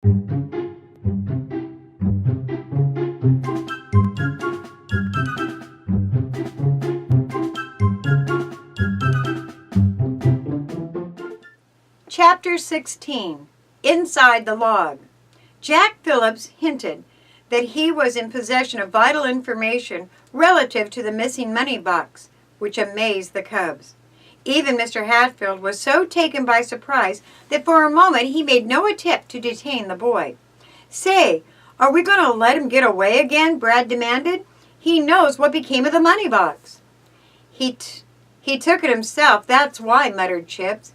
Chapter 16. Inside the Log. Jack Phillips hinted that he was in possession of vital information relative to the missing money box, which amazed the Cubs. Even Mr. Hatfield was so taken by surprise that for a moment he made no attempt to detain the boy. "Say, are we going to let him get away again?" Brad demanded. "He knows what became of the money box." He took it himself, that's why," muttered Chips.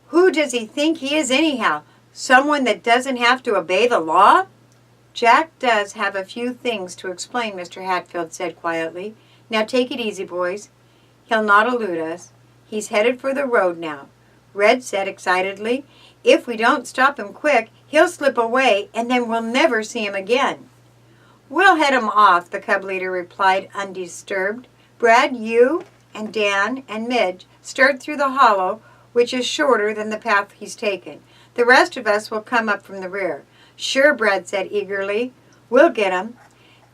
"Who does he think he is anyhow? Someone that doesn't have to obey the law?" "Jack does have a few things to explain," Mr. Hatfield said quietly. "Now take it easy, boys. He'll not elude us. He's headed for the road now." Red said excitedly, "If we don't stop him quick, he'll slip away and then we'll never see him again." "We'll head him off," the Cub leader replied undisturbed. "Brad, you and Dan and Midge start through the hollow, which is shorter than the path he's taken. The rest of us will come up from the rear." "Sure," Brad said eagerly. "We'll get him.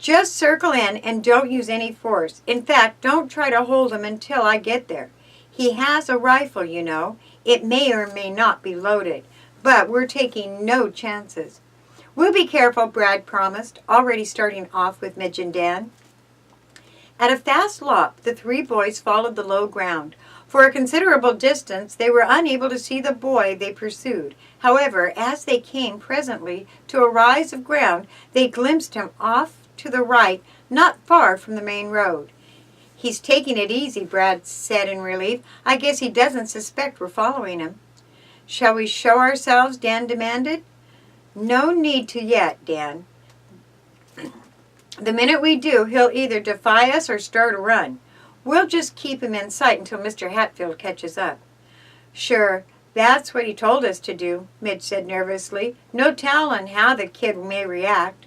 Just circle in and don't use any force. In fact, don't try to hold him until I get there. He has a rifle, you know. It may or may not be loaded, but we're taking no chances." "We'll be careful," Brad promised, already starting off with Midge and Dan. At a fast lop, the three boys followed the low ground. For a considerable distance, they were unable to see the boy they pursued. However, as they came presently to a rise of ground, they glimpsed him off to the right, not far from the main road. "He's taking it easy," Brad said in relief. "I guess he doesn't suspect we're following him." "Shall we show ourselves?" Dan demanded. "No need to yet, Dan. The minute we do, he'll either defy us or start a run. We'll just keep him in sight until Mr. Hatfield catches up." "Sure, that's what he told us to do," Midge said nervously. "No telling how the kid may react."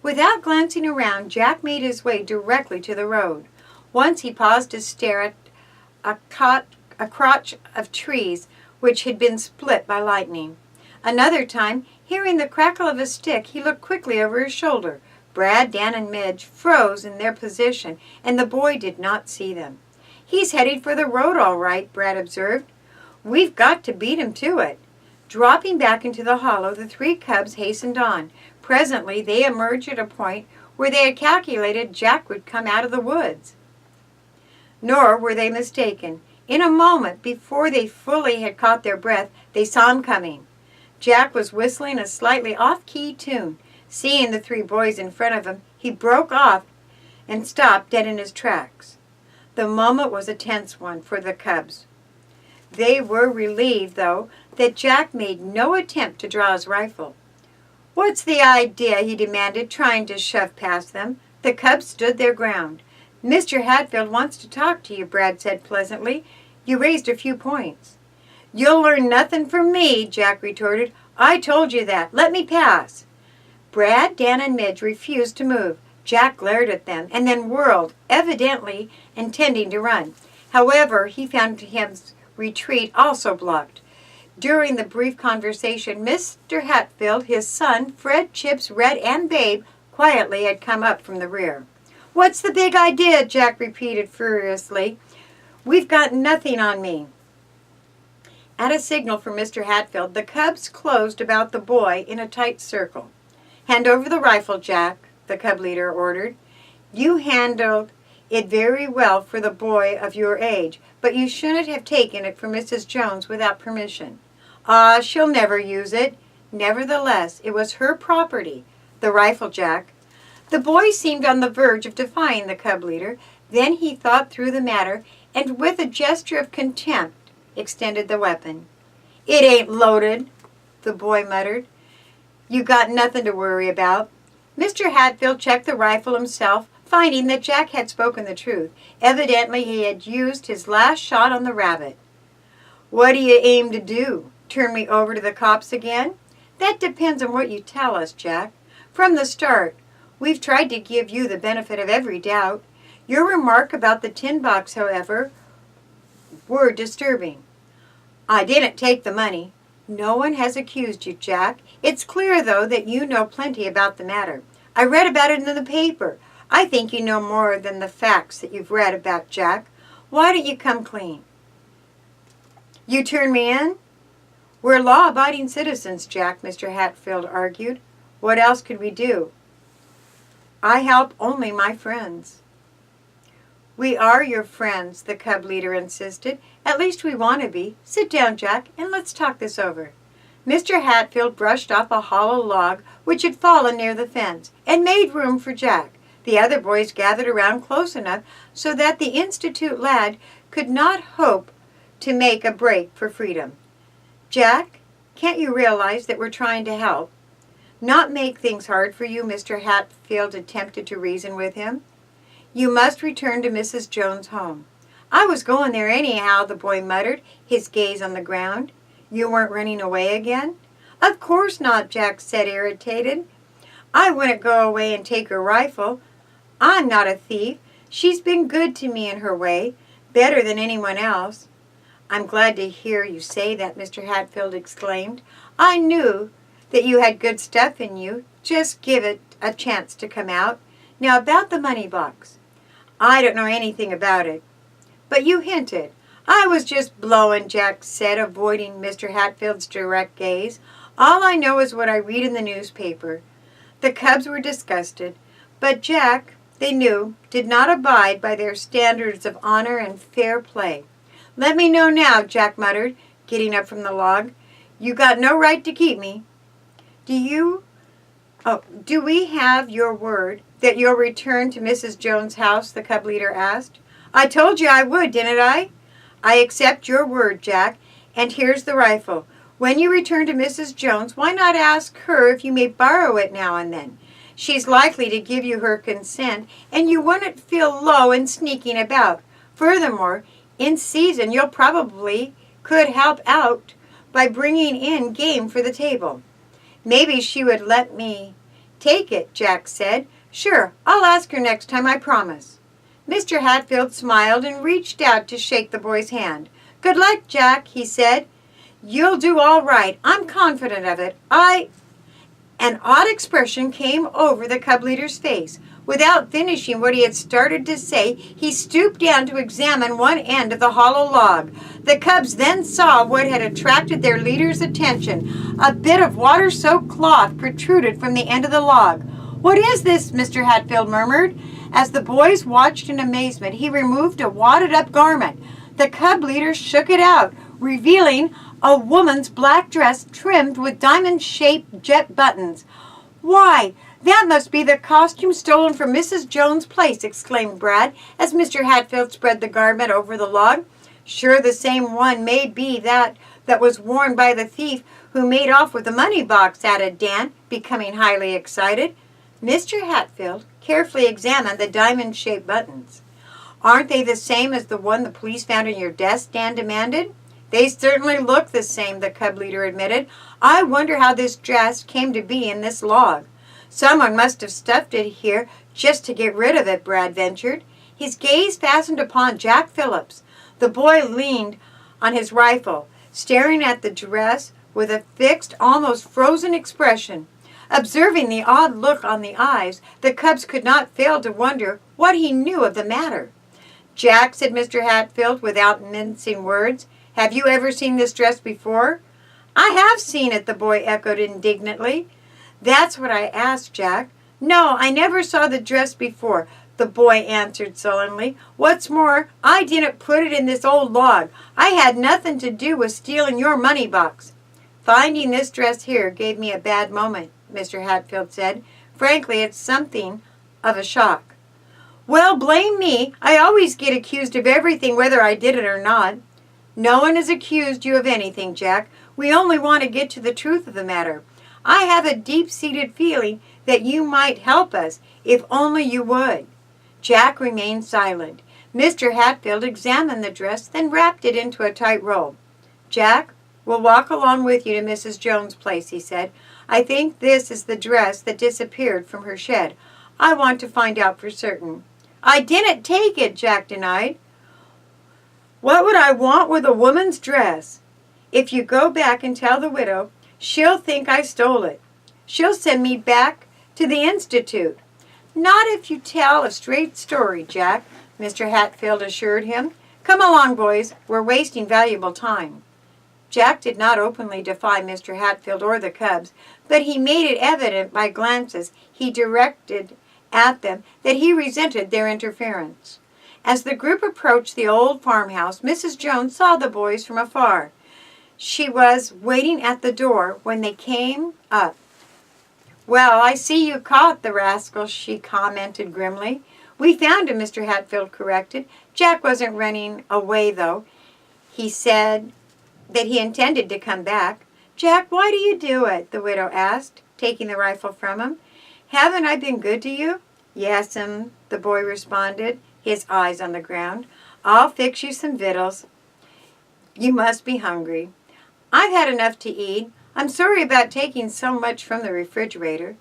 Without glancing around, Jack made his way directly to the road. Once he paused to stare at a crotch of trees which had been split by lightning. Another time, hearing the crackle of a stick, he looked quickly over his shoulder. Brad, Dan, and Midge froze in their position, and the boy did not see them. "He's heading for the road all right," Brad observed. "We've got to beat him to it." Dropping back into the hollow, the three cubs hastened on. Presently, they emerged at a point where they had calculated Jack would come out of the woods. Nor were they mistaken. In a moment, before they fully had caught their breath, they saw him coming. Jack was whistling a slightly off-key tune. Seeing the three boys in front of him, he broke off and stopped dead in his tracks. The moment was a tense one for the cubs. They were relieved, though, that Jack made no attempt to draw his rifle. "What's the idea?" he demanded, trying to shove past them. The cubs stood their ground. "Mr. Hatfield wants to talk to you," Brad said pleasantly. "You raised a few points." "You'll learn nothing from me," Jack retorted. "I told you that. Let me pass." Brad, Dan, and Midge refused to move. Jack glared at them and then whirled, evidently intending to run. However, he found his retreat also blocked. During the brief conversation, Mr. Hatfield, his son, Fred, Chips, Red, and Babe quietly had come up from the rear. "What's the big idea?" Jack repeated furiously. "We've got nothing on me." At a signal from Mr. Hatfield, the cubs closed about the boy in a tight circle. "Hand over the rifle, Jack," the cub leader ordered. "You handled it very well for the boy of your age, but you shouldn't have taken it from Mrs. Jones without permission." "Ah, she'll never use it." "Nevertheless, it was her property. The rifle, Jack." The boy seemed on the verge of defying the cub leader. Then he thought through the matter, and with a gesture of contempt, extended the weapon. "It ain't loaded," the boy muttered. "You got nothing to worry about." Mr. Hatfield checked the rifle himself, finding that Jack had spoken the truth. Evidently he had used his last shot on the rabbit. "What do you aim to do? Turn me over to the cops again?" "That depends on what you tell us, Jack. From the start, we've tried to give you the benefit of every doubt. Your remark about the tin box, however, were disturbing." "I didn't take the money." No one has accused you, Jack. It's clear, though, that you know plenty about the matter. I read about it in the paper. I think you know more than the facts that you've read about, Jack. Why don't you come clean? You turn me in? We're law-abiding citizens, Jack, Mr. Hatfield argued. What else could we do? I help only my friends. We are your friends, the cub leader insisted. At least we want to be. Sit down, Jack, and let's talk this over. Mr. Hatfield brushed off a hollow log which had fallen near the fence and made room for Jack. The other boys gathered around close enough so that the Institute lad could not hope to make a break for freedom. Jack, can't you realize that we're trying to help? Not make things hard for you, Mr. Hatfield attempted to reason with him. You must return to Mrs. Jones' home. I was going there anyhow, the boy muttered, his gaze on the ground. You weren't running away again? Of course not, Jack said, irritated. I wouldn't go away and take her rifle. I'm not a thief. She's been good to me in her way, better than anyone else. I'm glad to hear you say that, Mr. Hatfield exclaimed. I knew that you had good stuff in you. Just give it a chance to come out. Now about the money box. I don't know anything about it. But you hinted. I was just blowing, Jack said, avoiding Mr. Hatfield's direct gaze. All I know is what I read in the newspaper. The Cubs were disgusted, but Jack, they knew, did not abide by their standards of honor and fair play. Let me know now, Jack muttered, getting up from the log. You got no right to keep me. Do we have your word that you'll return to Mrs. Jones' house? The cub leader asked. I told you I would, didn't I? I accept your word, Jack, and here's the rifle. When you return to Mrs. Jones, why not ask her if you may borrow it now and then? She's likely to give you her consent, and you wouldn't feel low in sneaking about. Furthermore, in season, you'll probably could help out by bringing in game for the table. Maybe she would let me take it, Jack said. Sure, I'll ask her next time, I promise. Mr. Hatfield smiled and reached out to shake the boy's hand. Good luck, Jack, he said. You'll do all right. I'm confident of it. An odd expression came over the cub leader's face. Without finishing what he had started to say, he stooped down to examine one end of the hollow log. The cubs then saw what had attracted their leader's attention. A bit of water-soaked cloth protruded from the end of the log. What is this? Mr. Hatfield murmured. As the boys watched in amazement, he removed a wadded-up garment. The cub leader shook it out, revealing a woman's black dress trimmed with diamond-shaped jet buttons. Why, that must be the costume stolen from Mrs. Jones' place, exclaimed Brad, as Mr. Hatfield spread the garment over the log. Sure, the same one may be that was worn by the thief who made off with the money box, added Dan, becoming highly excited. Mr. Hatfield carefully examined the diamond-shaped buttons. Aren't they the same as the one the police found in your desk? Dan demanded. They certainly look the same, the cub leader admitted. I wonder how this dress came to be in this log. Someone must have stuffed it here just to get rid of it, Brad ventured. His gaze fastened upon Jack Phillips. The boy leaned on his rifle, staring at the dress with a fixed, almost frozen expression. Observing the odd look on the eyes, the cubs could not fail to wonder what he knew of the matter. Jack, said Mr. Hatfield, without mincing words, have you ever seen this dress before? I have seen it, the boy echoed indignantly. That's what I asked, Jack. No, I never saw the dress before, the boy answered sullenly. What's more, I didn't put it in this old log. I had nothing to do with stealing your money box. Finding this dress here gave me a bad moment, Mr. Hatfield said. Frankly, it's something of a shock. Well, blame me. I always get accused of everything, whether I did it or not. No one has accused you of anything, Jack. We only want to get to the truth of the matter. I have a deep-seated feeling that you might help us, if only you would. Jack remained silent. Mr. Hatfield examined the dress, then wrapped it into a tight roll. Jack, we'll walk along with you to Mrs. Jones' place, he said. I think this is the dress that disappeared from her shed. I want to find out for certain. I didn't take it, Jack denied. What would I want with a woman's dress? If you go back and tell the widow, she'll think I stole it. She'll send me back to the Institute." "Not if you tell a straight story, Jack," Mr. Hatfield assured him. "Come along, boys. We're wasting valuable time." Jack did not openly defy Mr. Hatfield or the cubs, but he made it evident by glances he directed at them that he resented their interference. As the group approached the old farmhouse, Mrs. Jones saw the boys from afar. She was waiting at the door when they came up. "Well, I see you caught the rascal," she commented grimly. "We found him," Mr. Hatfield corrected. "Jack wasn't running away, though. He said that he intended to come back." "Jack, why do you do it?" the widow asked, taking the rifle from him. "Haven't I been good to you?" "Yes'm," the boy responded, his eyes on the ground. "I'll fix you some victuals. You must be hungry." "I've had enough to eat. I'm sorry about taking so much from the refrigerator."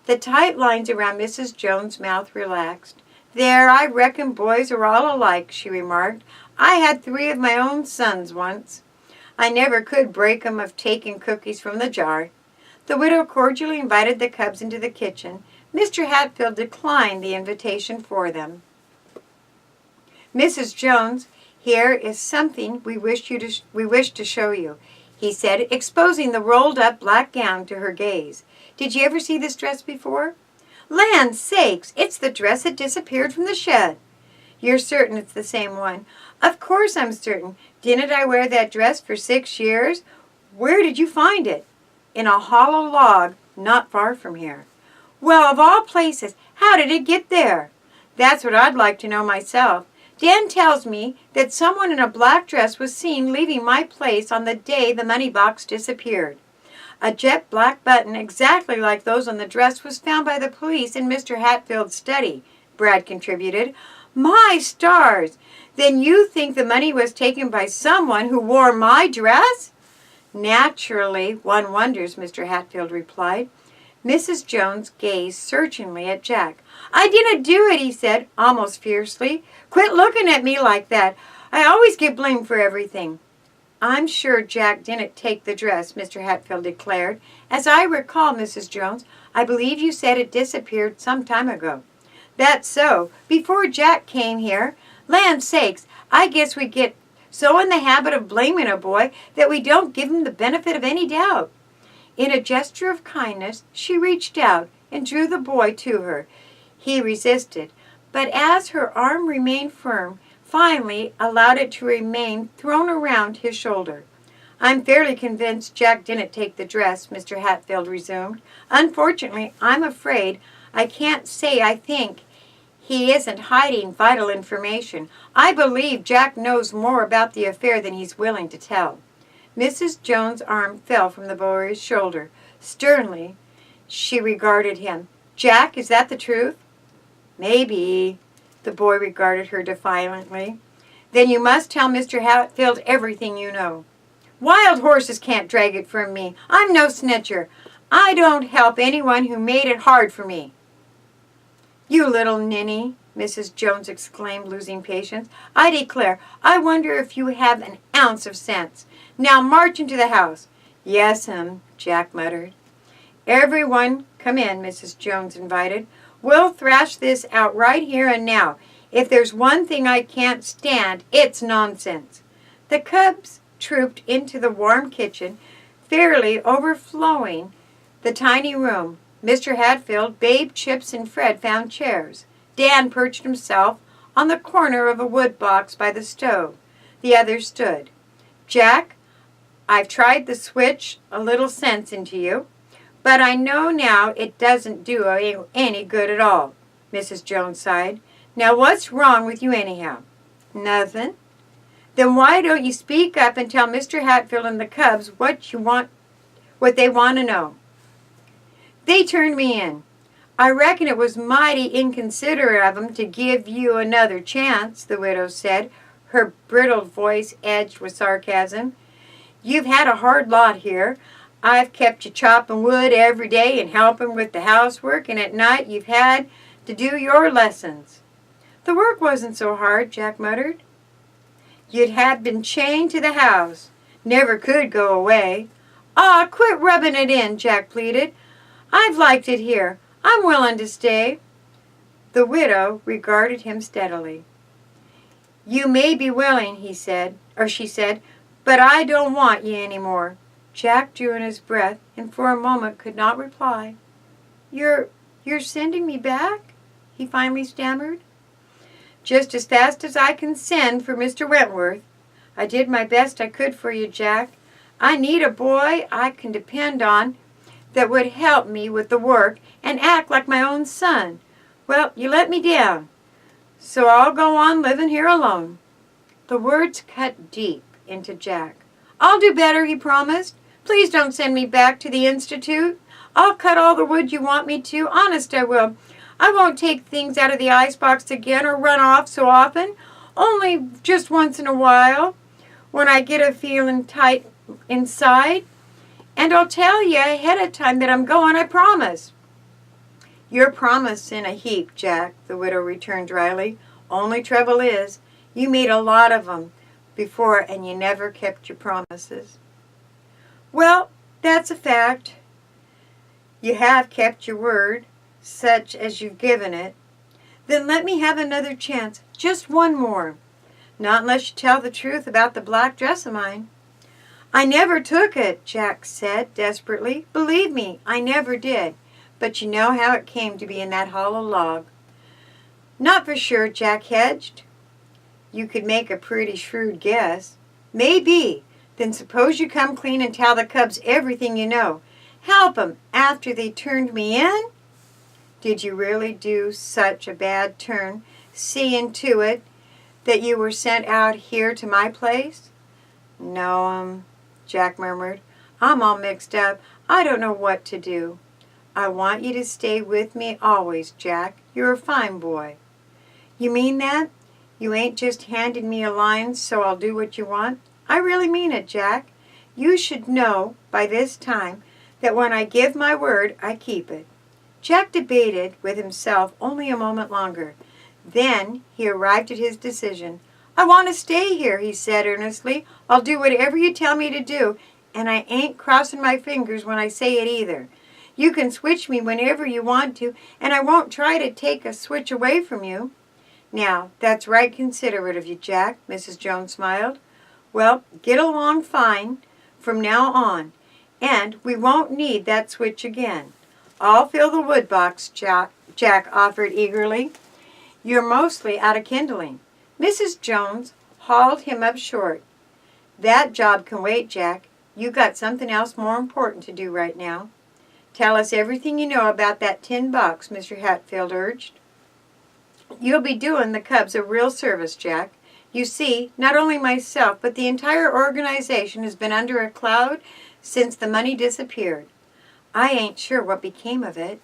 The tight lines around Mrs. Jones' mouth relaxed. "There, I reckon boys are all alike," she remarked. "I had 3 of my own sons once. I never could break 'em of taking cookies from the jar." The widow cordially invited the cubs into the kitchen. Mr. Hatfield declined the invitation for them. "Mrs. Jones, here is something we wish to show you," he said, exposing the rolled-up black gown to her gaze. "Did you ever see this dress before?" "Land sakes! It's the dress that disappeared from the shed." "You're certain it's the same one?" "Of course I'm certain. Didn't I wear that dress for 6 years? Where did you find it?" "In a hollow log not far from here." "Well, of all places, how did it get there?" "That's what I'd like to know myself. Dan tells me that someone in a black dress was seen leaving my place on the day the money box disappeared. A jet black button exactly like those on the dress was found by the police in Mr. Hatfield's study," Brad contributed. "My stars! Then you think the money was taken by someone who wore my dress?" "Naturally, one wonders," Mr. Hatfield replied. Mrs. Jones gazed searchingly at Jack. "I didn't do it," he said, almost fiercely. "Quit looking at me like that. I always get blamed for everything." "I'm sure Jack didn't take the dress," Mr. Hatfield declared. "As I recall, Mrs. Jones, I believe you said it disappeared some time ago." "That's so. Before Jack came here. Land sakes, I guess we get so in the habit of blaming a boy that we don't give him the benefit of any doubt." In a gesture of kindness, she reached out and drew the boy to her. He resisted, but as her arm remained firm, finally allowed it to remain thrown around his shoulder. "I'm fairly convinced Jack didn't take the dress," Mr. Hatfield resumed. "Unfortunately, I'm afraid I can't say I think he isn't hiding vital information. I believe Jack knows more about the affair than he's willing to tell." Mrs. Jones' arm fell from the boy's shoulder. Sternly, she regarded him. "Jack, is that the truth?" "Maybe." The boy regarded her defiantly. "Then you must tell Mr. Hatfield everything you know." "Wild horses can't drag it from me. I'm no snitcher. I don't help anyone who made it hard for me." "You little ninny," Mrs. Jones exclaimed, losing patience. "I declare, I wonder if you have an ounce of sense. Now march into the house." "Yes'm," Jack muttered. "Everyone come in," Mrs. Jones invited. "We'll thrash this out right here and now. If there's one thing I can't stand, it's nonsense." The cubs trooped into the warm kitchen, fairly overflowing the tiny room. Mr. Hatfield, Babe, Chips, and Fred found chairs. Dan perched himself on the corner of a wood box by the stove. The others stood. "Jack, I've tried to switch a little sense into you, but I know now it doesn't do any good at all," Mrs. Jones sighed. "Now what's wrong with you anyhow?" "Nothing." "Then why don't you speak up and tell Mr. Hatfield and the cubs what they want to know?" "They turned me in. I reckon it was mighty inconsiderate of 'em to give you another chance," the widow said, her brittle voice edged with sarcasm. "You've had a hard lot here. I've kept you chopping wood every day and helping with the housework, and at night you've had to do your lessons." "The work wasn't so hard," Jack muttered. "You'd have been chained to the house. Never could go away. Aw, quit rubbing it in, Jack pleaded. I've liked it here. I'm willing to stay. The widow regarded him steadily. You may be willing, she said, but I don't want ye any more. Jack drew in his breath and for a moment could not reply. You're sending me back? He finally stammered. Just as fast as I can send for Mr. Wentworth. I did my best I could for you, Jack. I need a boy I can depend on that would help me with the work and act like my own son. Well, you let me down, so I'll go on living here alone. The words cut deep into Jack. I'll do better, he promised. Please don't send me back to the Institute. I'll cut all the wood you want me to. Honest, I will. I won't take things out of the icebox again or run off so often. Only just once in a while, when I get a feeling tight inside. And I'll tell you ahead of time that I'm going, I promise. Your promise in a heap, Jack, the widow returned dryly. Only trouble is, you made a lot of 'em before and you never kept your promises. Well, that's a fact. You have kept your word, such as you've given it. Then let me have another chance, just one more. Not unless you tell the truth about the black dress of mine. I never took it, Jack said desperately. Believe me, I never did. But you know how it came to be in that hollow log. Not for sure, Jack hedged. You could make a pretty shrewd guess. Maybe. Then suppose you come clean and tell the Cubs everything you know. Help 'em after they turned me in? Did you really do such a bad turn, seeing to it that you were sent out here to my place? No, Jack murmured. I'm all mixed up. I don't know what to do. I want you to stay with me always, Jack. You're a fine boy. You mean that? You ain't just handed me a line so I'll do what you want? I really mean it, Jack. You should know by this time that when I give my word, I keep it. Jack debated with himself only a moment longer. Then he arrived at his decision. I want to stay here, he said earnestly. I'll do whatever you tell me to do, and I ain't crossing my fingers when I say it either. You can switch me whenever you want to, and I won't try to take a switch away from you. Now, that's right considerate of you, Jack, Mrs. Jones smiled. Well, get along fine from now on, and we won't need that switch again. I'll fill the wood box, Jack offered eagerly. You're mostly out of kindling. Mrs. Jones hauled him up short. That job can wait, Jack. You got something else more important to do right now. Tell us everything you know about that tin box, Mr. Hatfield urged. You'll be doing the Cubs a real service, Jack. You see, not only myself, but the entire organization has been under a cloud since the money disappeared. I ain't sure what became of it,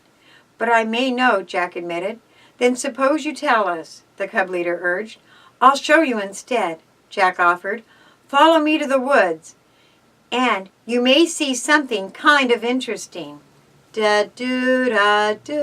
but I may know, Jack admitted. Then suppose you tell us, the Cub leader urged. I'll show you instead, Jack offered. Follow me to the woods, and you may see something kind of interesting. Da-doo-da-doo.